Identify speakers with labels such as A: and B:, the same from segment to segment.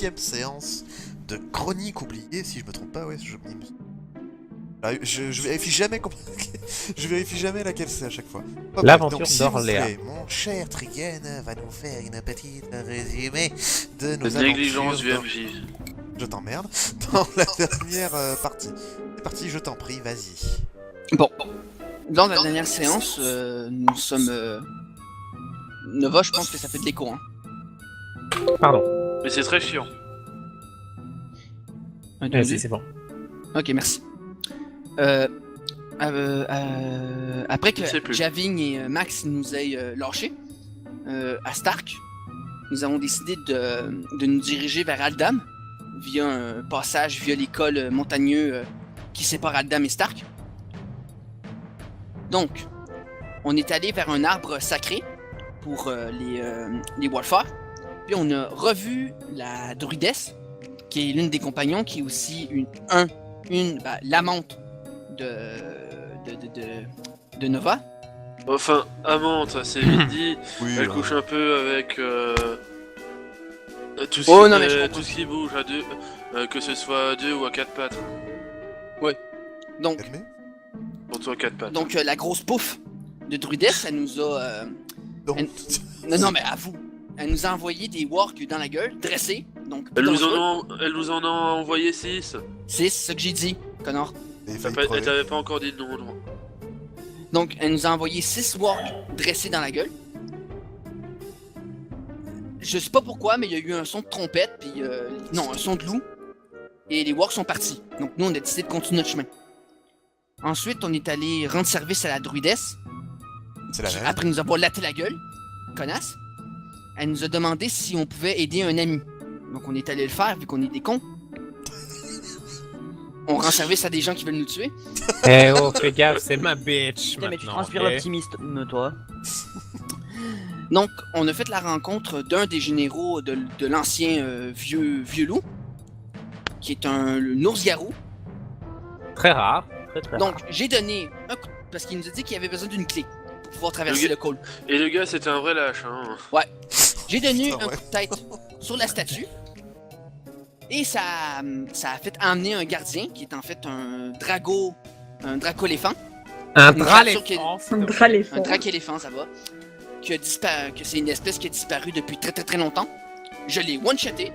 A: 7e séance de Chronique oubliée, si je me trompe pas, ouais, je vérifie jamais je vérifie jamais laquelle c'est à chaque fois. Oh,
B: L'aventure
A: donc, s'il vous
B: d'Orléans.
A: plaît, mon cher Trigen va nous faire une petite résumé de nos
C: La négligence du
A: aventures.
C: MJ.
A: Je t'emmerde. Dans la dernière partie. C'est parti, je t'en prie, vas-y.
D: Bon. Dans la dernière séance, nous sommes... Nova, je pense que ça fait de l'écho, hein.
B: Pardon.
C: Mais c'est très chiant.
D: Entendu?
B: C'est bon.
D: Ok, merci. Après
C: Je sais
D: que
C: plus.
D: Javing et Max nous aient lâchés à Stark, nous avons décidé de nous diriger vers Aldam via un passage via l'école montagneux qui sépare Aldam et Stark. Donc, on est allé vers un arbre sacré pour les Walfars. Puis on a revu la druidesse, qui est l'une des compagnons, qui est aussi l'amante de Nova.
C: Enfin, amante, c'est vite dit.
A: Oui,
C: Elle
A: là.
C: couche un peu avec tout,
D: Oh, non, mais je comprends.
C: tout ce qui bouge à deux, que ce soit à deux ou à quatre pattes.
D: Donc,
A: Calmez.
C: Pour toi, quatre pattes.
D: donc la grosse pouffe de druidesse, elle nous a...
A: Donc,
D: Non, mais avoue, elle nous a envoyé des wargs dans la gueule, dressés. Donc,
C: Elle nous en a envoyé 6.
D: C'est ce que j'ai dit, connard.
A: il
C: Elle
A: failli crever.
C: t'avait pas encore dit de nom, non.
D: Donc, elle nous a envoyé 6 wargs dressés dans la gueule. Je sais pas pourquoi, mais il y a eu un son de trompette, puis non, un son de loup. Et les wargs sont partis. Donc, nous, on a décidé de continuer notre chemin. Ensuite, on est allé rendre service à la druidesse.
A: C'est la
D: Qui,
A: même.
D: après nous avoir laté la gueule, connasse, elle nous a demandé si on pouvait aider un ami. Donc, on est allé le faire, vu qu'on est des cons. On rend service à des gens qui veulent nous tuer.
B: Eh oh, fais gaffe, c'est ma bitch
E: Putain, mais tu
B: maintenant,
E: transpires
B: ok?
E: l'optimiste, toi.
D: Donc, on a fait la rencontre d'un des généraux de l'ancien vieux loup, qui est un ours-garou.
B: Très rare. Très très
D: Donc,
B: rare.
D: j'ai donné un coup parce qu'il nous a dit qu'il avait besoin d'une clé pour pouvoir traverser le col.
C: Et le gars, c'était un vrai lâche, hein.
D: J'ai donné
A: Putain,
D: un
A: ouais.
D: coup de tête sur la statue. Et ça a fait emmener un gardien, qui est en fait un draco-éléphant.
B: Un
D: une
B: draléphant.
D: créature
F: Un draléphant.
D: Un drac-éléphant, ça va. Que c'est une espèce qui a disparu depuis très très très longtemps. Je l'ai one-shoté.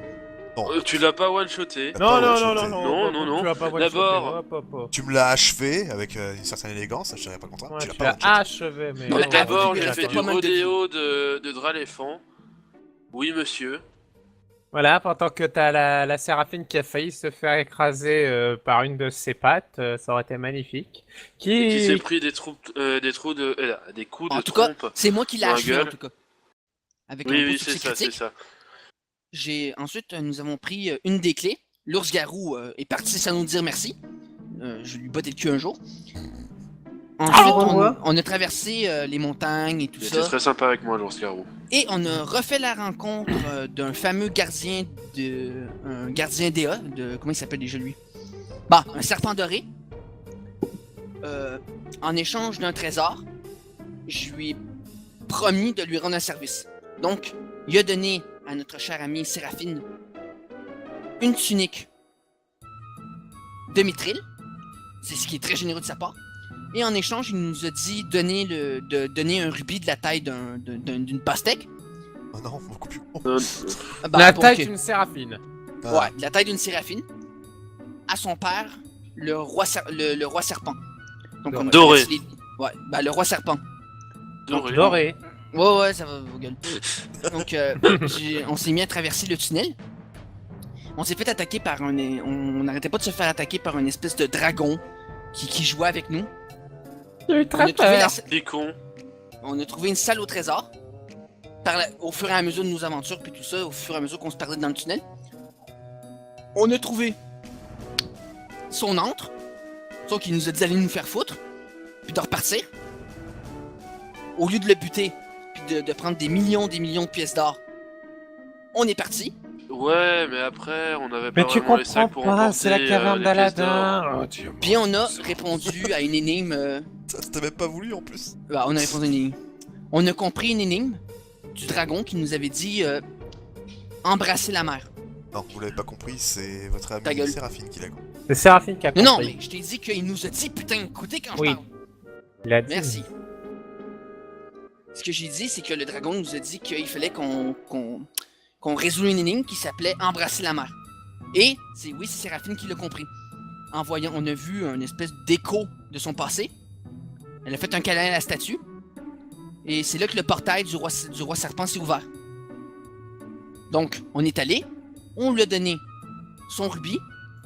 C: Tu l'as pas one-shoté.
B: Non, non,
A: one-shoté.
B: non, non, non,
C: Non, non,
B: tu vas pas one-shotter,
C: D'abord-
B: hop, hop, hop.
A: Tu me l'as achevé avec une certaine élégance, je dirais pas le contraire.
B: Ouais,
A: tu l'as
B: tu
A: pas
B: l'as
A: one-shot.
B: achevé, mais...
D: Non, mais
C: D'abord,
D: j'ai
C: j'ai
D: fait
C: fait
D: pas
C: du
D: mal de
C: rodéo de draléphant. Oui, monsieur.
B: Voilà, pendant que t'as la Séraphine qui a failli se faire écraser par une de ses pattes, ça aurait été magnifique.
C: Et qui s'est pris des coups
D: En
C: de
D: tout cas,
C: trompe.
D: c'est moi qui l'ai
C: Dans la
D: achevé en
C: gueule.
D: tout cas. Avec un
C: Oui,
D: beau
C: oui,
D: succès
C: c'est ça, c'est
D: critique.
C: ça.
D: Ensuite, nous avons pris une des clés. L'ours-garou est parti sans nous dire merci. Je lui bottais le cul un jour. Ensuite,
F: Au revoir.
D: on a traversé les montagnes et tout
C: Il était
D: ça.
C: très sympa avec moi, l'ours garou.
D: Et on a refait la rencontre d'un fameux gardien un gardien DA, comment il s'appelle déjà lui? Bah, un serpent doré. En échange d'un trésor, je lui ai promis de lui rendre un service. Donc, il a donné à notre chère amie Séraphine une tunique de mithril. C'est ce qui est très généreux de sa part. Et en échange, il nous a dit de donner un rubis de la taille d'une pastèque.
A: Oh non, beaucoup plus gros.
D: Bah,
B: La
D: bon,
B: taille
D: ok.
B: d'une Séraphine.
A: Ah,
D: Ouais, de la taille d'une séraphine. À son père, le roi serpent. Donc on a
C: Doré.
D: traversé Ouais, bah le roi serpent.
B: Doré.
D: Ouais, ça va, vos gueules. Donc on s'est mis à traverser le tunnel. On s'est fait attaquer par on n'arrêtait pas de se faire attaquer par une espèce de dragon qui jouait avec nous.
B: J'ai eu
D: On a,
B: très
D: trouvé
B: peur.
C: Des cons.
D: on a trouvé une salle au trésor. Au fur et à mesure de nos aventures, puis tout ça, au fur et à mesure qu'on se perdait dans le tunnel. On a trouvé son antre. Sauf qu'il nous a dit d'aller nous faire foutre. Puis de repartir. Au lieu de le buter, puis de prendre des millions de pièces d'or. On est parti.
C: Ouais, mais après, on avait pas
B: Mais tu
C: vraiment les
B: comprends
C: sacs pour
B: pas,
C: emporter
B: c'est la caverne
C: les pièces d'or.
B: d'Aladin. Oh, Dieu.
D: Puis on a répondu à une énigme.
A: Ça t'as même pas voulu en plus.
D: Bah, on a répondu à une énigme. On a compris une énigme du dragon qui nous avait dit embrasser la mer.
A: Non, vous l'avez pas compris, c'est votre
D: Ta
A: ami
D: gueule.
A: Séraphine qui l'a compris.
B: C'est Séraphine qui a
D: Non, non,
B: compris.
D: mais je t'ai dit qu'il nous a dit, putain, écoutez quand
B: Oui.
D: je parle.
B: Il a dit.
D: Merci. Ce que j'ai dit, c'est que le dragon nous a dit qu'il fallait qu'on résout une énigme qui s'appelait Embrasser la mer. Et c'est Séraphine qui l'a compris. En voyant, on a vu un espèce d'écho de son passé. Elle a fait un câlin à la statue. Et c'est là que le portail du roi serpent s'est ouvert. Donc, on est allé, on lui a donné son rubis,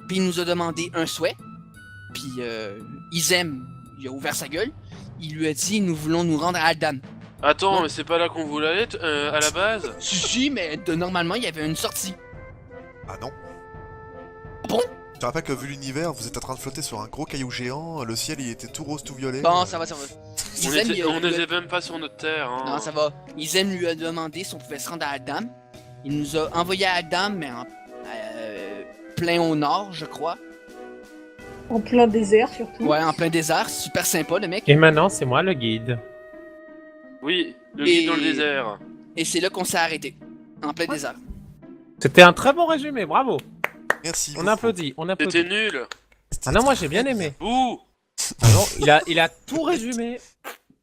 D: puis il nous a demandé un souhait. Puis Izem, il a ouvert sa gueule. Il lui a dit, nous voulons nous rendre à Aldam.
C: Attends,
D: Non.
C: mais c'est pas là qu'on voulait aller à la base?
D: Si, mais normalement, il y avait une sortie.
A: Ah non?
D: Bon?
A: Je te rappelle que vu l'univers, vous êtes en train de flotter sur un gros caillou géant, le ciel il était tout rose, tout violet.
D: Bon, ça va, ça va.
C: On
D: Izem,
C: était même pas sur notre terre. Hein.
D: Non, ça va. Izem lui a demandé si on pouvait se rendre à Aldam. Il nous a envoyé à Aldam, mais en plein au nord, je crois.
E: En plein désert, surtout.
D: Ouais, en plein désert. Super sympa, le mec.
B: Et maintenant, c'est moi le guide.
C: Oui, le
D: Et-
C: guide dans le désert.
D: Et c'est là qu'on s'est arrêté. En plein désert.
B: C'était un très bon résumé, bravo.
A: Merci.
B: On
A: beaucoup.
B: applaudit, on applaudit.
C: C'était nul.
A: C'était
B: Ah non, moi
A: très
B: j'ai bien aimé.
C: Ouh.
B: Ah non, il a tout résumé.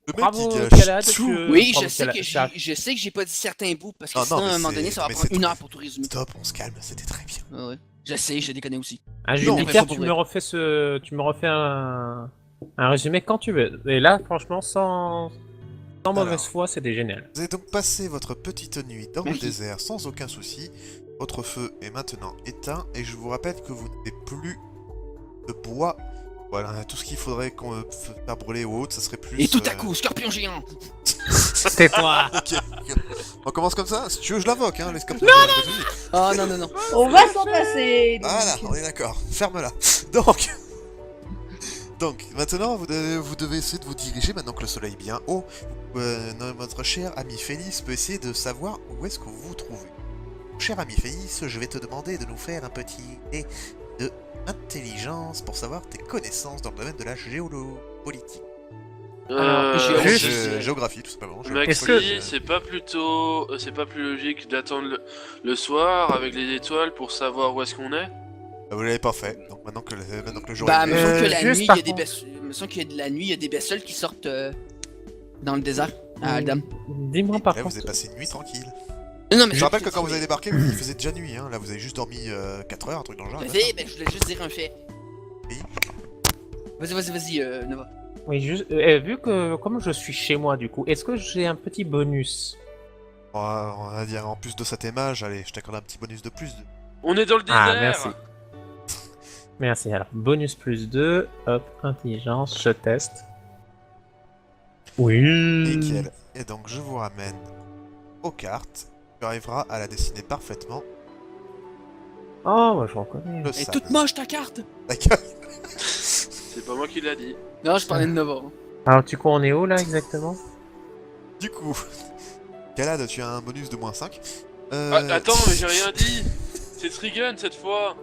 A: Le mec
B: Bravo,
A: qui gâche
B: Calade,
A: tout.
D: Oui,
B: bravo,
D: je sais
B: Calade.
D: je sais que j'ai pas dit certains bouts, parce que
A: Ah non,
D: sinon,
A: mais
D: à un moment
A: c'est-
D: donné, ça va
A: mais
D: prendre
A: c'est
D: une
A: très-
D: heure pour tout résumer.
A: Stop, on se calme, c'était très bien.
D: Ah ouais. Je sais, je déconne aussi.
B: Ah,
A: Non,
B: Jupiter,
D: mais faut
B: tu
D: pour
B: me refais un résumé quand tu veux. Et là, franchement, sans mauvaise
A: Alors.
B: foi, c'était génial.
A: Vous avez donc passé votre petite nuit dans le
D: Merci.
A: désert sans aucun souci. Votre feu est maintenant éteint et je vous rappelle que vous n'avez plus de bois. Voilà, tout ce qu'il faudrait qu'on faire brûler ou autre, ça serait plus.
D: Et tout à coup, scorpion géant.
B: Tais-toi.
A: Ok. On commence comme ça. Si tu veux, je l'invoque, hein, les scorpions.
D: Oh non, non, non.
E: On va s'en passer. donc.
A: Voilà, on est d'accord. Ferme-la. Donc, maintenant, vous devez essayer de vous diriger maintenant que le soleil est bien haut. Notre cher ami Félix peut essayer de savoir où est-ce que vous vous trouvez. Cher ami Félix, je vais te demander de nous faire un petit dé de intelligence pour savoir tes connaissances dans le domaine de la géopolitique.
D: Alors,
B: juste-
A: Géographie, tout simplement.
B: Est-ce
C: Maxi,
B: que-
C: c'est pas plus logique d'attendre le soir avec les étoiles pour savoir où est-ce qu'on est?
A: Vous l'avez pas fait, donc maintenant que le jour
D: Bah,
A: est
D: me
A: levé-
D: semble que la
B: juste
D: nuit, il
B: par
D: y a des
B: contre-
D: me semble qu'il y a de la nuit, il y a des bestioles qui sortent dans le désert à Aldam.
B: Dis-moi par
A: là, vous
B: contre.
A: avez passé une nuit tranquille.
D: Non, mais
A: Je rappelle que quand vous avez débarqué, il faisait déjà nuit, hein. Là, vous avez juste dormi 4 heures, un truc dans le genre.
D: Vas-y, ben, je voulais juste dire un fait.
A: Oui.
D: Vas-y, Nova.
B: Oui, juste, vu que comme je suis chez moi du coup, est-ce que j'ai un petit bonus?
A: On va dire en plus de cet mage, allez, je t'accorde un petit bonus de plus.
C: On est dans le désert.
B: Ah, merci. Merci, alors bonus plus 2, hop, intelligence, je teste. Oui.
A: Nickel. Et donc, je vous ramène aux cartes. Tu arriveras à la dessiner parfaitement.
B: Oh, moi je reconnais.
A: Le
D: Elle est
A: sable.
D: toute moche ta carte.
A: D'accord.
C: C'est pas moi qui l'a dit.
D: Non, je parlais de Nova.
B: Alors du coup on est où là exactement?
A: Du coup, Calade, tu as un bonus de moins 5.
C: Attends, mais j'ai rien dit. C'est Trigun cette fois.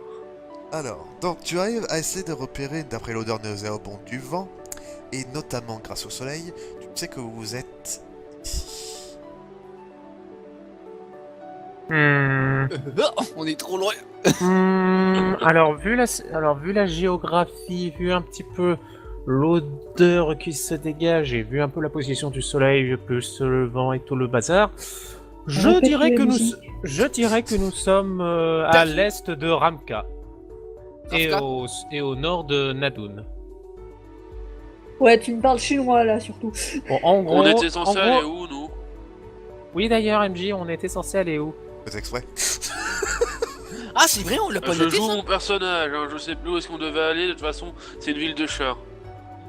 A: Alors, donc tu arrives à essayer de repérer, d'après l'odeur nauséabonde du vent, et notamment grâce au soleil, tu sais que vous êtes ici.
D: On est trop loin.
B: Alors vu la géographie, vu un petit peu l'odeur qui se dégage et vu un peu la position du soleil, plus le vent et tout le bazar, je
E: Répète
B: dirais
E: la
B: que
E: musique.
B: je dirais que nous sommes à
D: D'accord.
B: l'est de Ramka et
D: Ramka
B: au nord de Nadoun.
E: Ouais, tu me parles chinois là surtout.
B: Bon, en gros,
C: On était censé
B: en gros-
C: aller où, nous?
B: Oui d'ailleurs MJ, on était censé aller où?
A: Faites exprès.
D: Ah, c'est vrai, on l'a pas
C: Je
D: noté
C: joue
D: ça.
C: mon personnage, hein, je sais plus où est-ce qu'on devait aller, de toute façon, c'est une ville de chats.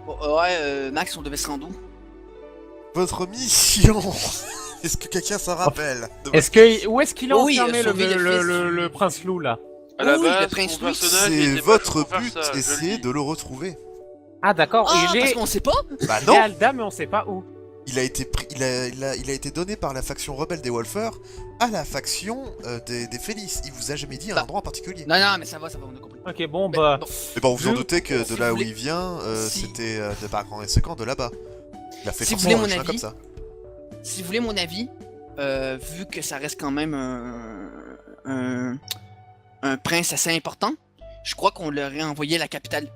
D: Bon, ouais, Max, on devait se rendre où?
A: Votre mission. Est-ce que quelqu'un s'en rappelle
B: Où est-ce qu'il a
D: Oui,
B: enfermé
D: sauver les fils du-
B: le prince loup là?
C: À la
D: Oui, le
C: base,
D: prince
C: mon
D: Louis.
C: personnage il
A: C'est
C: était pas
A: votre
C: fait pour faire
A: but,
C: ça, je le
A: essayer
C: dis.
A: de le retrouver.
B: Ah d'accord,
D: Ah,
B: il
D: parce
B: est
D: qu'on sait pas?
A: Bah
B: il est
A: non,
B: à Aldam mais on sait pas où.
A: il a été pris, il a été donné par la faction rebelle des Wolfers à la faction des Félices. Il vous a jamais dit un
D: Bah.
A: endroit en particulier.
D: Non, non, mais ça va, on a compris.
B: Ok bon
D: Mais,
B: bah...
D: bon,
A: Mais bon, vous vous en
B: Je-
A: doutez que
D: si
A: de là
D: vous
A: où
D: voulez-
A: il vient,
D: si-
A: c'était de par grand et séquent de là-bas. Il a fait
D: Si vous
A: forcément
D: voulez
A: un
D: mon
A: chemin comme
D: avis,
A: ça.
D: si vous voulez mon avis, vu que ça reste quand même un prince assez important, je crois qu'on l'aurait envoyé à la capitale.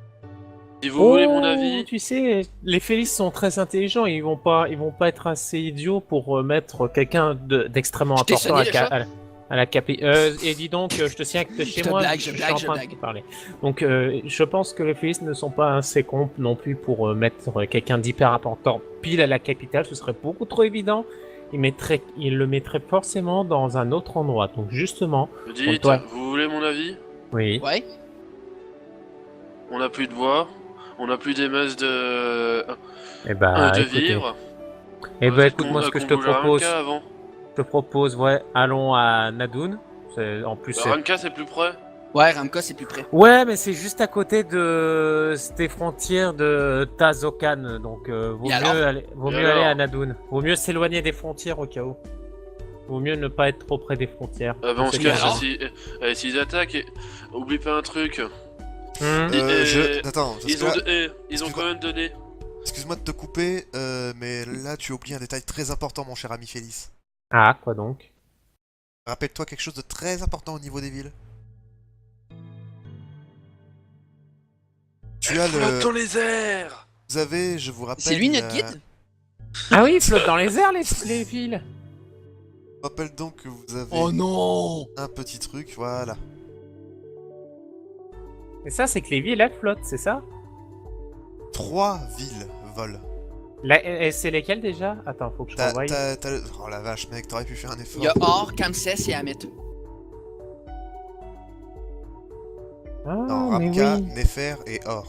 C: Si vous voulez mon avis,
B: Tu sais, les Félix sont très intelligents. Ils vont pas être assez idiots pour mettre quelqu'un d'extrêmement
D: Je t'ai
B: important
D: sonné, le chat.
B: à la capi. Et dis donc, je te signale que chez
D: te
B: moi,
D: blague,
B: je
D: je
B: suis en
D: blague, je
B: train de
D: blague.
B: te parler. Donc, je pense que les Félix ne sont pas assez cons non plus pour mettre quelqu'un d'hyper important pile à la capitale. Ce serait beaucoup trop évident. Il le mettrait forcément dans un autre endroit. Donc, justement,
C: vous dites,
B: toi.
C: vous voulez mon avis?
B: oui.
D: Ouais.
C: On n'a plus de bois, on n'a plus des masses de
B: Eh ben,
C: de
B: écoutez.
C: vivres.
B: Eh ben, écoute, moi, ce que je te
C: Qu'on bouge à
B: propose.
C: Ranka avant.
B: Je te propose, ouais, allons à Nadoun. En plus,
C: Bah, Ranka c'est plus près.
D: Ouais, Ramka, c'est plus près.
B: ouais, mais c'est juste à côté des frontières de Tazokan, donc vaut
D: Et alors
B: mieux aller à Nadoun. Vaut mieux s'éloigner des frontières au cas où. Vaut mieux ne pas être trop près des frontières.
C: Ah bah on se
B: C'est
C: cache
B: bien.
C: s'ils attaquent, oublie pas un truc.
B: Hum.
A: Attends, parce
C: Ils
A: que
C: ont,
A: là,
C: ils ont
A: excuse-moi.
C: quand même donné.
A: excuse-moi de te couper, mais là tu oublies un détail très important, mon cher ami Félix.
B: Ah, quoi donc?
A: Rappelle-toi quelque chose de très important au niveau des villes. Tu as
C: Flotte dans
A: le...
C: les airs.
A: Vous avez, je vous rappelle...
D: C'est lui notre guide?
B: Ah oui, ils flottent dans les airs, les villes.
A: Je vous rappelle donc que vous avez
D: Oh non!
A: un petit truc, voilà.
B: Et ça, c'est que les villes, elles flottent, c'est ça?
A: 3 villes volent.
B: Et c'est lesquelles déjà? Attends, faut que je revoie.
A: Oh la vache, mec, t'aurais pu faire un effort.
D: Il y a Or, Kamses et Amet.
B: Ah,
A: Non,
B: mais
A: Ramka,
B: oui.
A: Nefer et Or.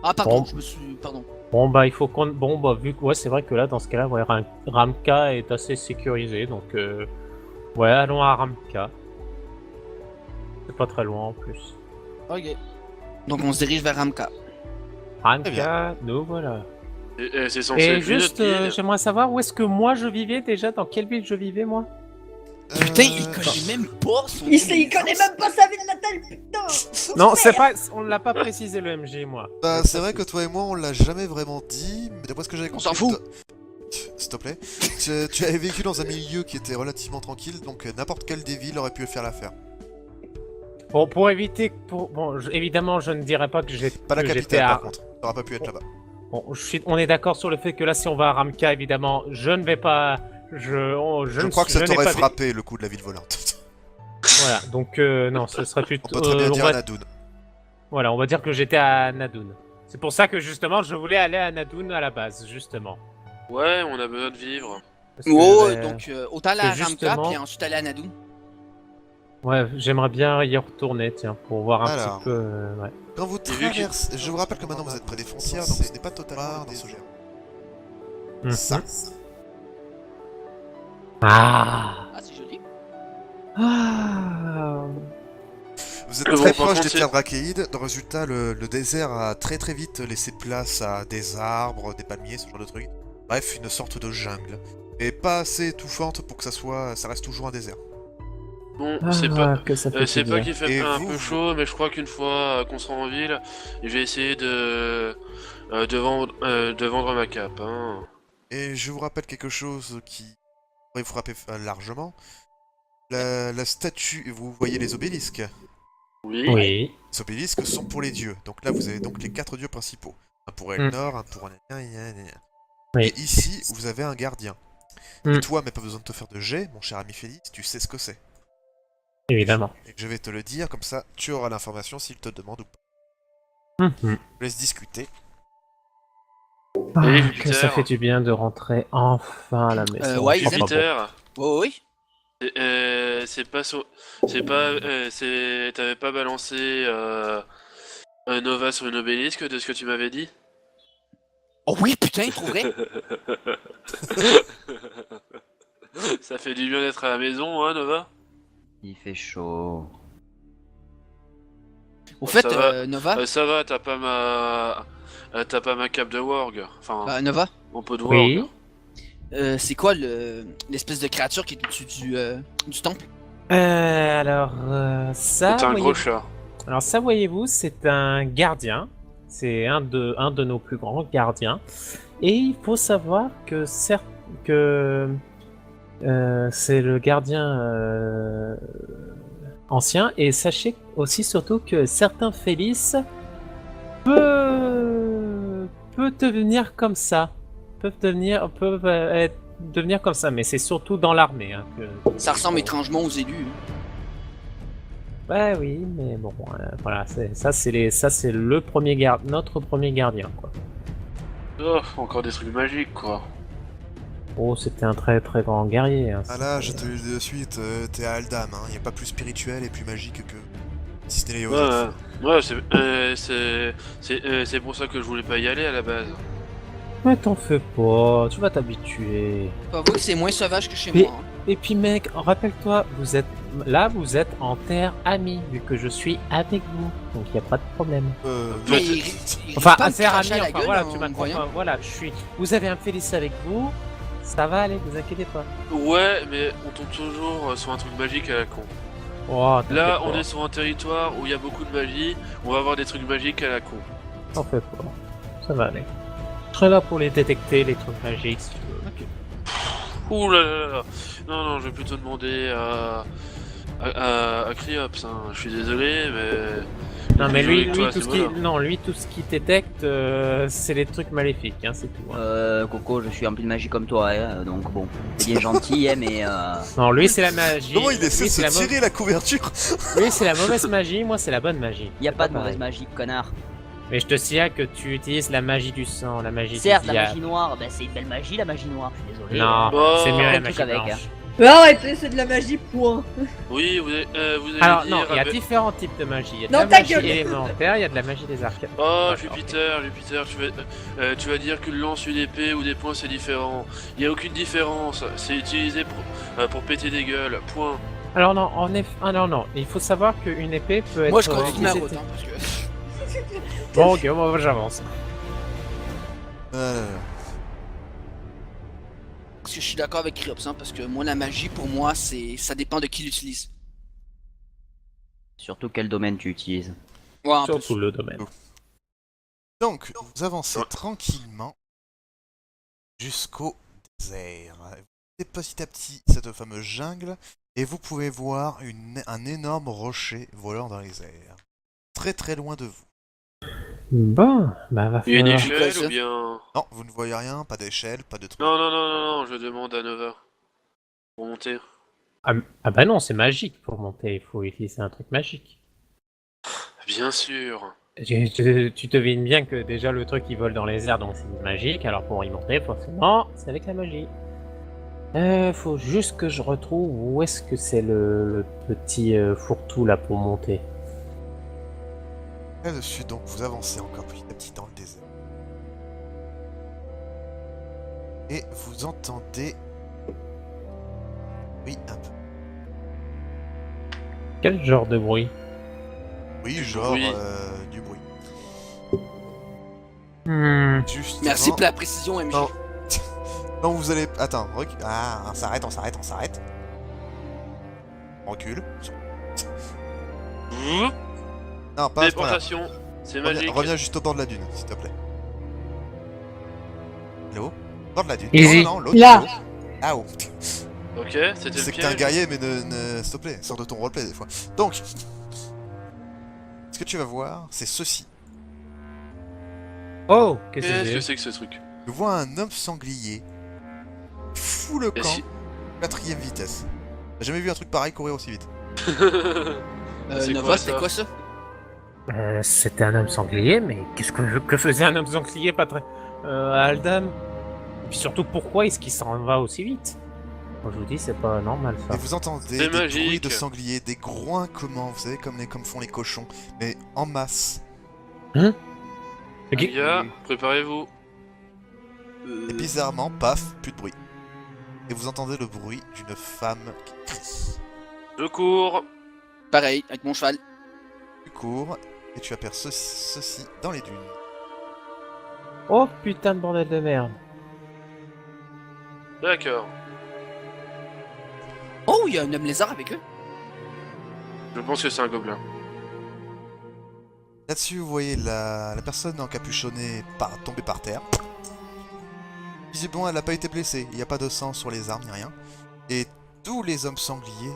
D: Ah, pardon,
B: Bon.
D: je me suis... Pardon.
B: Bon bah il faut qu'on... Bon bah vu que... Ouais c'est vrai que là dans ce cas-là, ouais, Ramka est assez sécurisé, donc ouais allons à Ramka. C'est pas très loin en plus.
D: Ok. Donc on se dirige vers Ramka.
B: Ramka, nous voilà.
C: Et c'est censé
B: Et
C: être lui,
B: juste,
C: notre guide.
B: j'aimerais savoir où est-ce que moi je vivais déjà, dans quelle ville je vivais moi?
D: Putain, il connaît même pas son...
E: Il connaît même pas sa ville natale, putain.
B: Non, c'est pas... On l'a pas précisé le MG moi.
A: Bah, c'est vrai que toi et moi, on l'a jamais vraiment dit, mais d'après ce que j'avais
D: On
A: compris...
D: s'en fout.
A: S'il te plaît. Tu avais vécu dans un milieu qui était relativement tranquille, donc n'importe quelle des villes aurait pu faire l'affaire.
B: Bon, pour éviter... Bon, évidemment je ne dirais pas que j'étais...
A: Pas la capitale, par contre. T'aurais pas pu être là-bas.
B: Bon, on est d'accord sur le fait que là si on va à Ramka, évidemment, je ne vais pas...
A: Je crois que ça
B: n'ai
A: t'aurait
B: pas-
A: frappé, le coup de la ville volante.
B: Voilà, donc non, ce serait
A: On
B: plutôt...
A: peut très bien
B: on
A: dire
B: va-
A: Nadoun.
B: Voilà, on va dire que j'étais à Nadoun. C'est pour ça que justement, je voulais aller à Nadoun à la base, justement.
C: Ouais, on a besoin de vivre.
B: Parce que
D: Oh,
B: j'avais-
D: donc autant aller à
B: parce que
D: Ramka,
B: justement-
D: puis ensuite aller à Nadou.
B: Ouais, j'aimerais bien y retourner, tiens, pour voir un
A: Alors.
B: petit peu... ouais.
A: Quand vous
C: Et vu que-
A: traversez... Je vous rappelle que maintenant vous êtes près des frontières, donc ce n'est pas totalement des OGR.
B: Mhm.
A: Ça.
B: Ah.
D: Ah, c'est joli.
B: Ah.
A: Vous êtes
C: Bon,
A: très
C: par
A: proche
C: contre,
A: des
C: c'est-
A: terres braquéides. Dans le résultat, le désert a très très vite laissé place à des arbres, des palmiers, ce genre de trucs. Bref, une sorte de jungle. Et pas assez étouffante pour que ça reste toujours un désert.
C: Bon,
B: Ah,
C: c'est pas...
B: que ça fait
C: c'est
B: du
C: pas
B: bien.
C: qu'il fait
A: Et
C: un
A: vous,
C: peu
A: vous-
C: chaud, mais je crois qu'une fois qu'on sera en ville, je vais essayer de vendre ma cape. Hein.
A: Et je vous rappelle quelque chose qui pourrait vous frapper largement. La statue, vous voyez les obélisques.
C: Oui.
B: Oui.
A: Les obélisques sont pour les dieux. Donc là, vous avez donc les 4 dieux principaux. Un pour Elnor, un pour...
B: Oui.
A: Et ici, vous avez un gardien.
B: Mm.
A: Et toi, mais pas besoin de te faire de jet, mon cher ami Félix, tu sais ce que c'est.
B: Évidemment.
A: Et je vais te le dire, comme ça, tu auras l'information s'il te demande ou pas.
B: Mhm.
A: Je vous laisse discuter.
B: Ah,
C: Et
B: que
C: Jupiter.
B: ça fait du bien de rentrer enfin à la maison.
D: ouais,
B: Enfin, bon.
C: Jupiter,
D: Oh, oui.
C: c'est pas... T'avais pas balancé un Nova sur une obélisque de ce que tu m'avais dit?
D: Oh oui, putain, pour vrai.
C: Ça fait du bien d'être à la maison, hein, Nova?
F: Il fait chaud.
D: Au fait,
C: Ça va.
D: Nova,
C: Ça va, t'as pas ma cape de Warg. Enfin,
D: Nova,
C: mon pot de
B: Oui.
C: Warg.
D: c'est quoi l'espèce de créature qui est au-dessus du temple?
B: Alors, ça...
C: C'est un gros
B: voyez-
C: chat.
B: Alors ça, voyez-vous, c'est un gardien. C'est un de nos plus grands gardiens. Et il faut savoir que c'est le gardien... ancien, et sachez aussi surtout que certains Félix peuvent devenir comme ça. Devenir comme ça, mais c'est surtout dans l'armée. Hein,
D: Ça ressemble étrangement aux élus.
B: Ouais, oui, mais bon, voilà, c'est le notre premier gardien, quoi.
C: Oh, encore des trucs magiques, quoi.
B: Oh, c'était un très très grand guerrier. Hein,
A: Ah là, je te le dis de suite, t'es à Aldam, hein. Y a pas plus spirituel et plus magique que... Si ce n'est les
C: Ouais,
A: Joseph.
C: c'est pour ça que je voulais pas y aller à la base.
B: Mais t'en fais pas, tu vas t'habituer.
D: Faut avouer que c'est moins sauvage que chez
B: Mais-
D: moi. Hein.
B: Et puis mec, rappelle-toi, vous êtes en terre amie, vu que je suis avec vous, donc y a pas de problème.
D: Mais
C: Ouais,
D: il
B: Enfin,
D: risque pas
B: un
D: de
B: terre
D: cracher
B: amie,
D: à la
B: enfin
D: gueule
B: voilà,
D: en
B: tu m'as
D: me
B: compris.
D: voyant.
B: Voilà, vous avez un Félix avec vous, ça va aller, vous inquiétez pas.
C: Ouais, mais on tombe toujours sur un truc magique à la con.
B: Oh,
C: Là,
B: t'en fais
C: on est sur un territoire où il y a beaucoup de magie, on va avoir des trucs magiques à la con.
B: pas, t'en fais pas, ça va aller. Je serai là pour les détecter, les trucs magiques, si tu veux.
C: Ouh là là là. Non, je vais plutôt demander à Criops, hein. Je suis désolé, mais...
B: Non mais
C: Désolé
B: lui,
C: que toi,
B: tout
C: c'est
B: ce qui,
C: voilà.
B: non, lui tout ce qui détecte, c'est les trucs maléfiques, hein, c'est tout. Hein.
F: Coco, je suis rempli de magie comme toi, hein, donc bon, c'est bien gentil, hein, mais
B: Non, lui c'est la magie.
A: Comment il essaie
B: lui,
A: de
B: c'est la
A: se tirer la couverture
B: Lui c'est la mauvaise magie, moi c'est la bonne magie.
F: y a pas de
B: pareil.
F: mauvaise magie, connard.
B: Mais je te signale que tu utilises la magie du sang, la magie
F: Certes,
B: du
F: la
B: diable.
F: magie noire, ben c'est une belle magie, la magie noire, je suis désolé.
B: Non,
C: Oh,
B: c'est mieux
F: un
B: la
F: truc
B: magie
F: avec,
B: blanche.
F: hein.
E: Mais arrêtez, c'est de la magie, point.
C: Oui, vous allez
B: Alors
C: dire...
B: non, il y a
C: avec-
B: différents types de magie. Il y a de
E: Non,
B: la
E: ta
B: magie
E: gueule.
B: élémentaire, il y a de la magie des arcades.
C: Oh,
B: D'accord,
C: Jupiter, tu vas dire qu'une lance, une épée ou des poings c'est différent. Il n'y a aucune différence, c'est utilisé pour péter des gueules, point.
B: Alors non, en effet, non, il faut savoir qu'une épée peut être.
D: Moi, je continue ma
B: utilisée-
D: route, hein, parce que...
B: Bon, ok, bon, j'avance.
D: Parce que je suis d'accord avec Criops, hein, parce que moi, la magie, pour moi, ça dépend de qui l'utilise.
F: Surtout quel domaine tu utilises.
D: Ouais, en
B: Surtout
D: plus.
B: le domaine.
A: Donc, vous avancez
C: Ouais.
A: tranquillement jusqu'au désert. Vous quittez petit à petit cette fameuse jungle et vous pouvez voir un énorme rocher volant dans les airs. Très très loin de vous.
B: Bon, bah va
C: Il y a une
B: falloir.
C: échelle
D: ça
C: ou bien...
A: Non, vous ne voyez rien, pas d'échelle, pas de truc.
C: Non, je demande à Nova. Pour monter.
B: Ah bah non, c'est magique pour monter, il faut utiliser un truc magique.
C: Bien sûr.
B: Tu devines bien que déjà le truc il vole dans les airs donc c'est magique, alors pour y monter forcément c'est avec la magie. Faut juste que je retrouve où est-ce que c'est le petit fourre-tout là pour monter.
A: Là-dessus, donc, vous avancez encore petit à petit dans le désert. Et vous entendez... Oui, un peu.
B: Quel genre de bruit?
A: Oui,
C: Du
A: genre
C: bruit.
A: du bruit. Justement,
D: Merci pour la précision, MJ.
A: Non. quand vous allez... Attends, Ah, on s'arrête. On recule. Non, pas à ce point-là.
C: Téléportation, c'est magique.
A: Reviens juste au bord de la dune, s'il te plaît. Là-haut. Bord de la dune.
B: Easy.
A: Non, l'autre.
E: Là.
A: Là-haut.
C: Ok, c'était le
A: C'est que t'es un
C: piège.
A: guerrier, mais s'il te plaît, sors de ton roleplay des fois. Donc, ce que tu vas voir, c'est ceci.
B: Oh, qu'est-ce
C: Qu'est-ce
B: que
C: que
B: c'est?
C: c'est que ce truc?
A: Tu vois un homme sanglier, fou le
C: Et
A: camp,
C: si-
A: 4ème vitesse. J'ai jamais vu un truc pareil courir aussi vite.
C: C'est
D: Nova,
C: quoi,
D: c'était
C: ça
D: quoi ça?
B: C'était un homme sanglier, mais que faisait un homme sanglier pas très à Aldam? Et puis surtout pourquoi est-ce qu'il s'en va aussi vite? Moi je vous dis c'est pas normal ça.
A: Et vous entendez
C: C'est
A: des bruits
C: magique.
A: de sangliers, des groincements, vous savez, comme font les cochons, mais en masse.
B: Ok.
C: Les gars, préparez-vous.
A: Et bizarrement, paf, plus de bruit. Et vous entendez le bruit d'une femme qui crie.
C: Je cours.
D: Pareil, avec mon cheval.
A: Tu cours, et tu aperçois ceci dans les dunes.
B: Oh putain de bordel de merde.
C: D'accord.
D: Oh, il y a un homme lézard avec eux.
C: Je pense que c'est un gobelin.
A: Là-dessus, vous voyez la personne encapuchonnée tomber par terre. Visiblement, elle n'a pas été blessée. Il n'y a pas de sang sur les armes ni rien. Et tous les hommes sangliers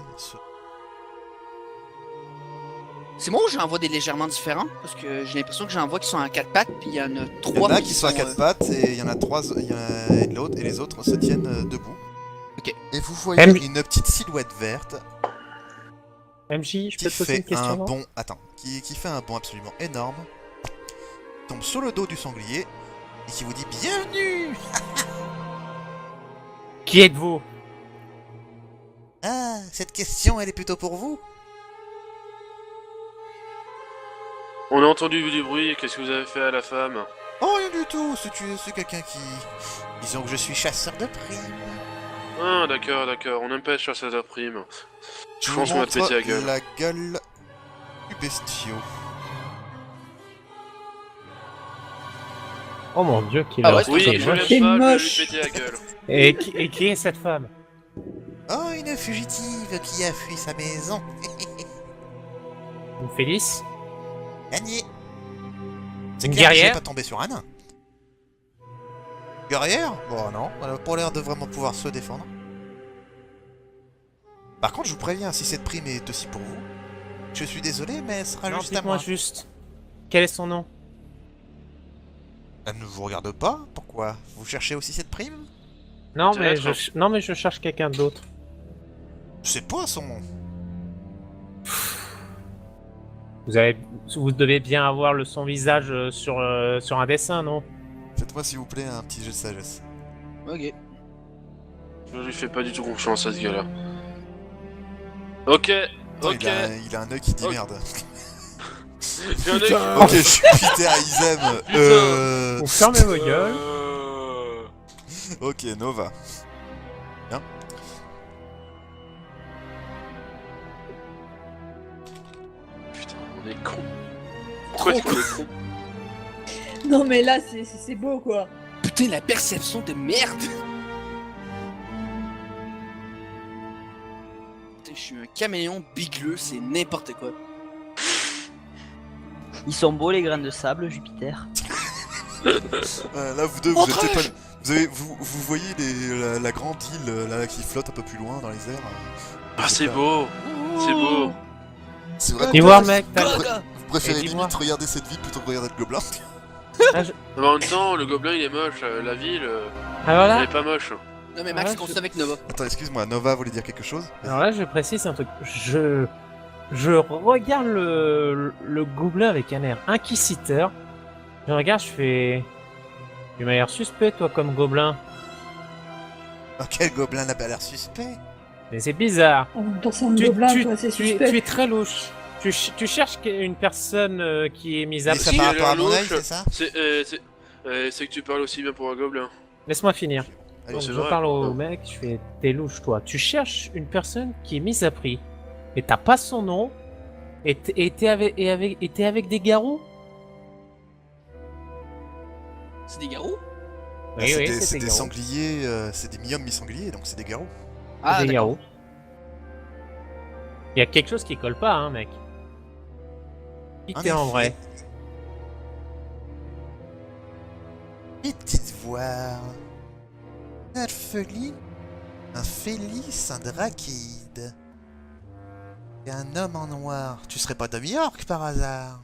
D: C'est moi ou j'en vois des légèrement différents? Parce que j'ai l'impression que j'en vois qui sont à 4 pattes, puis il y en a
A: Il y
D: 3
A: en a qui sont à quatre pattes et il y en a trois, et l'autre et les autres se tiennent debout.
D: Ok.
A: Et vous voyez
B: M-
A: une petite silhouette verte
B: MJ, je
A: qui
B: peux te poser
A: fait
B: une question
A: un
B: non
A: bond. Attends, qui fait un bond absolument énorme, tombe sur le dos du sanglier et qui vous dit bienvenue.
B: Qui êtes-vous?
A: Ah, cette question elle est plutôt pour vous.
C: On a entendu du bruit, qu'est-ce que vous avez fait à la femme?
A: Oh rien du tout, c'est quelqu'un qui... Disons que je suis chasseur de primes.
C: Ah, d'accord, on aime pas être chasseur de primes.
A: Je
C: pense
A: vous
C: qu'on va te
A: montre
C: péter la gueule.
A: la gueule du bestiau.
B: Oh mon dieu, qui
D: Ah
B: l'a
D: ouais,
C: Oui,
D: c'est
C: je
D: moche.
C: l'aime
E: C'est
C: pas, je vais
E: moche.
C: lui péter la gueule.
B: Et qui est cette femme?
A: Oh, une fugitive qui a fui sa maison.
B: Une Félix?
A: Gagné. C'est
B: Une
A: clair que je vais
B: guerrière?
A: pas tomber sur un nain. Guerrière? Bon non, elle a pas l'air de vraiment pouvoir se défendre. Par contre, je vous préviens, si cette prime est aussi pour vous, je suis désolé, mais elle sera
B: Non,
A: juste à
B: dites-moi
A: moi.
B: juste. Quel est son nom?
A: Elle ne vous regarde pas? Pourquoi? Vous cherchez aussi cette prime?
B: Non
C: Peut-être.
B: non mais je cherche quelqu'un d'autre.
A: Je sais pas son nom.
B: Vous devez bien avoir son visage sur un dessin, non?
A: Faites-moi s'il vous plaît un petit jeu de sagesse.
D: Ok.
C: Je lui fais pas du tout confiance à ce gars-là. Ok,
A: Attends,
C: ok.
A: il a un œil qui dit
C: Ok.
A: merde.
C: J'ai un œil qui-
A: Ok, je suis Peter Isem.
B: Vous fermez vos gueules.
A: Ok, Nova.
C: Putain, on est con. Pourquoi est-ce qu'on est con?
E: Non, mais là, c'est beau, quoi.
D: Putain, la perception de merde! Putain, je suis un caméléon bigleux, c'est n'importe quoi.
F: Ils sont beaux les grains de sable, Jupiter.
A: Là, vous deux, vous êtes peut-être pas... Vous voyez la grande île là, qui flotte un peu plus loin dans les airs.
C: Ah, c'est beau. C'est beau.
A: C'est vrai
B: Et
A: que
B: voir, mec,
A: vous,
D: Gaga.
A: vous préférez
B: Et dis-moi.
A: limite regarder cette ville plutôt que regarder le gobelin.
C: Mais en même temps, le gobelin il est moche. La ville,
B: Alors
C: elle
B: là,
C: est pas moche.
D: Non mais Max,
B: Ouais,
D: continue avec Nova.
A: Attends, excuse-moi, Nova voulait dire quelque chose?
B: je précise un truc. Je regarde le gobelin avec un air inquisiteur. Je regarde, je fais. Tu m'as l'air suspect, toi, comme gobelin.
A: Oh, quel gobelin n'a pas l'air suspect?
B: Mais c'est bizarre.
E: En même temps, c'est un gobelin, quoi, c'est suspect.
B: tu es très louche. Tu cherches une personne qui est mise à
A: Et ça
B: prix.
A: par
C: Si,
A: rapport à
C: elle est
A: mon œil,
C: louche.
A: c'est ça?
C: C'est que tu parles aussi bien pour un gobelin.
B: Laisse-moi finir.
A: Allez,
B: Donc,
C: c'est
B: je
C: vrai.
B: parle au mec, je fais t'es louche toi. Tu cherches une personne qui est mise à prix. Et t'as pas son nom. Et t'es avec des garous.
D: C'est des garous?
A: Ah, c'est des sangliers, c'est des mi-hommes mi-sangliers, donc c'est des garous.
D: Ah,
B: des
D: d'accord.
B: garous. Il y a quelque chose qui colle pas, hein, mec. Qui t'es en
A: effet.
B: vrai?
A: Petite voir. Un orpheline, un Félix, un Drakeid. Et un homme en noir. Tu serais pas de York par hasard?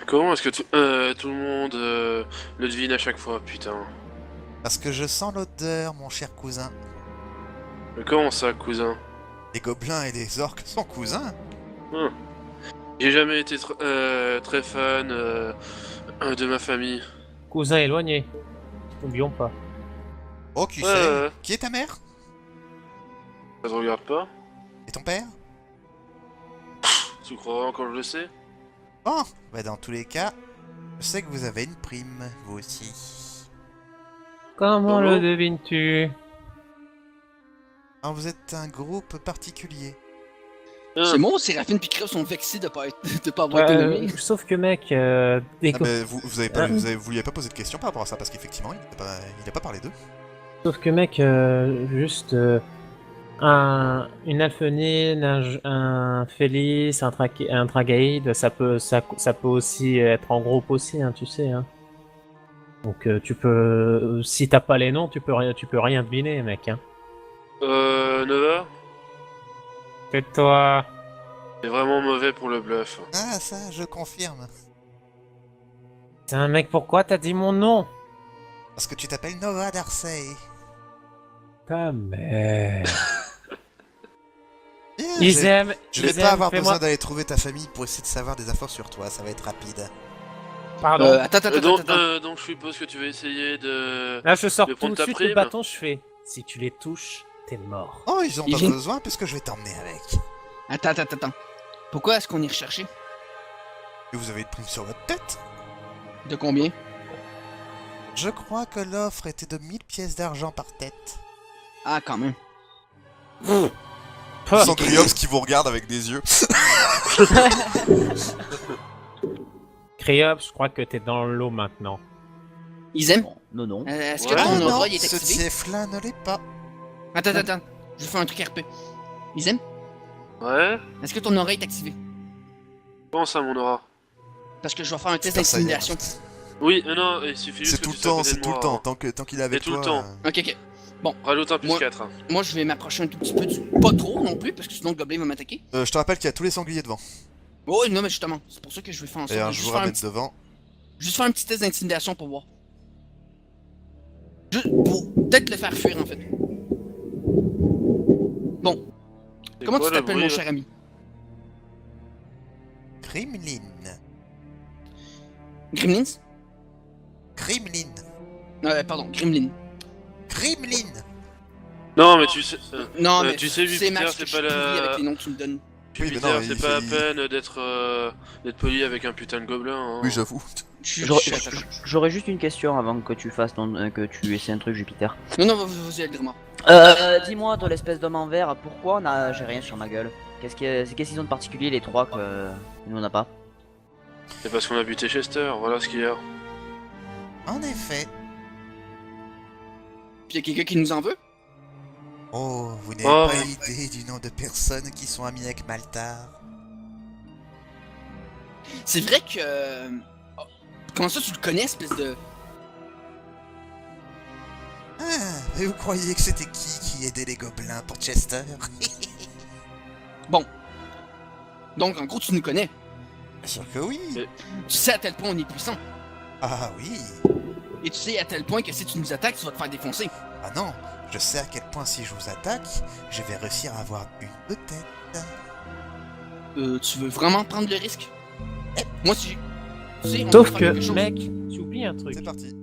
C: Comment est-ce que tout le monde le devine à chaque fois, putain?
A: Parce que je sens l'odeur, mon cher cousin.
C: Mais comment ça, cousin?
A: Les gobelins et les orques sont cousins.
C: J'ai jamais été très fan de ma famille.
B: Cousin éloigné. N'oublions pas.
A: Oh, qui
C: Ouais,
A: sait?
C: ouais.
A: Qui est ta mère?
C: Ça te regarde pas?
A: Et ton père?
C: Tu crois encore que je le sais?
A: Bon, bah dans tous les cas, je sais que vous avez une prime, vous aussi.
B: Comment
C: Comment
B: le devines-tu?
A: Alors, vous êtes un groupe particulier.
D: C'est moi ou Séraphine pis Crève sont vexés de pas avoir été nommés?
B: Sauf que mec, des
A: Ah,
B: co-
A: mais vous avez pas, vous lui avez pas posé de question par rapport à ça, parce qu'effectivement, il a pas parlé d'eux.
B: sauf que mec, juste une alphenine, un Félix, un Dragaïde, ça peut aussi être en groupe aussi, hein, tu sais. Hein. Donc tu peux, si t'as pas les noms, tu peux rien deviner, mec. Hein.
C: Nova?
B: Tais-toi.
C: C'est vraiment mauvais pour le bluff.
A: Ah, ça, je confirme.
B: T'es un mec, pourquoi t'as dit mon nom?
A: Parce que tu t'appelles Nova Darcy.
B: Ta mère.
A: Bien,
B: Ils aiment.
A: je vais
B: ils
A: pas
B: aiment,
A: avoir
B: fais-moi-
A: besoin d'aller trouver ta famille pour essayer de savoir des infos sur toi, ça va être rapide.
B: Pardon.
C: Donc je suppose que tu vas essayer de...
B: Là, je sors
C: de
B: tout
C: prendre
B: de
C: ta
B: suite le
C: prime.
B: bâton, je fais. Si tu les touches, t'es mort.
A: Oh, ils ont
D: Ils
A: pas
D: viennent-
A: besoin puisque je vais t'emmener avec.
D: Attends. Pourquoi est-ce qu'on est recherché?
A: Et vous avez une prime sur votre tête?
D: De combien?
A: Je crois que l'offre était de 1000 pièces d'argent par tête.
D: Ah, quand même.
B: Pah.
A: Sans Criops qui vous regarde avec des yeux.
B: Criops, je crois que t'es dans l'eau maintenant.
D: Ils aiment?
F: Non, non.
D: Est-ce que
C: Ouais.
D: ton
A: Ah non,
D: aura il est
A: ce
D: activé?
A: tief-là ne l'est pas.
D: Attends. Je fais un truc RP. Ils aiment?
C: Ouais.
D: Est-ce que ton oreille est activée?
C: Pense à mon aura.
D: Parce que je vais faire un test
A: Putain, ça y est.
D: d'intimidation.
C: Oui, non, il suffit juste
A: C'est
C: que
A: tout
C: tu
A: le
C: sois à
A: temps,
C: côté
A: c'est
C: de
A: tout le
C: moi,
A: temps.
C: hein.
A: Tant qu'il est avec
C: tout le
A: toi.
C: temps.
D: Ok.
C: Rajoute un plus
D: Moi-
C: 4.
D: Moi, je vais m'approcher un tout petit peu du... Pas trop non plus, parce que sinon le gobelin va m'attaquer.
A: Je te rappelle qu'il y a tous les sangliers devant.
D: Oh, non, mais justement. C'est pour ça que je vais faire en sorte
A: Et
D: de
A: je
D: juste
A: vous
D: faire, un
A: ramène
D: petit...
A: devant.
D: juste faire un petit test d'intimidation pour voir. Juste pour peut-être le faire fuir, en fait. Bon,
C: C'est
D: comment
C: quoi
D: tu
C: le
D: t'appelles,
C: bruit,
D: mon
C: là
D: cher ami?
A: Kremlin.
D: Gremlins?
A: Kremlin.
D: Pardon, Gremlin.
A: Kremlin.
C: Non, mais tu sais...
D: Non, mais
C: tu sais, Jupiter,
D: Max,
C: c'est
D: que
C: pas
D: je suis pourri
C: la-
D: avec les noms que tu me donnes.
A: Oui, mais
C: Jupiter,
A: non,
C: c'est
A: il
C: pas à
A: fait-
C: peine d'être poli avec un putain de gobelin. Hein.
A: Oui, j'avoue.
F: J'aurais juste une question avant que tu fasses que tu essaies un truc, Jupiter.
D: Non, vas-y, Aldrima.
F: Dis-moi, toi, l'espèce d'homme en verre, pourquoi j'ai rien sur ma gueule? Qu'est-ce qu'ils ont de particulier, les trois, que nous on n'a pas?
C: C'est parce qu'on a buté Chester, voilà ce qu'il y a.
A: En effet.
D: Puis y'a quelqu'un qui nous en veut?
A: Oh, vous n'avez
C: Oh,
A: pas
C: mais-
A: idée du nombre de personnes qui sont amies avec Maltar.
D: C'est vrai que... oh, comment ça, tu le connais, espèce de...
A: Ah, et vous croyez que c'était qui aidait les gobelins pour Chester?
D: Donc, en gros, tu nous connais.
A: Bien sûr que oui.
D: Tu sais à tel point on est puissant.
A: Ah oui.
D: Et tu sais à tel point que si tu nous attaques, tu vas te faire défoncer.
A: Ah non, je sais à quel point si je vous attaque, je vais réussir à avoir une tête.
D: Tu veux vraiment prendre le risque? Moi, si... Tu sais, on
B: Sauf
D: peut faire
B: que,
D: quelque chose.
B: mec, tu oublies un truc.
A: C'est parti.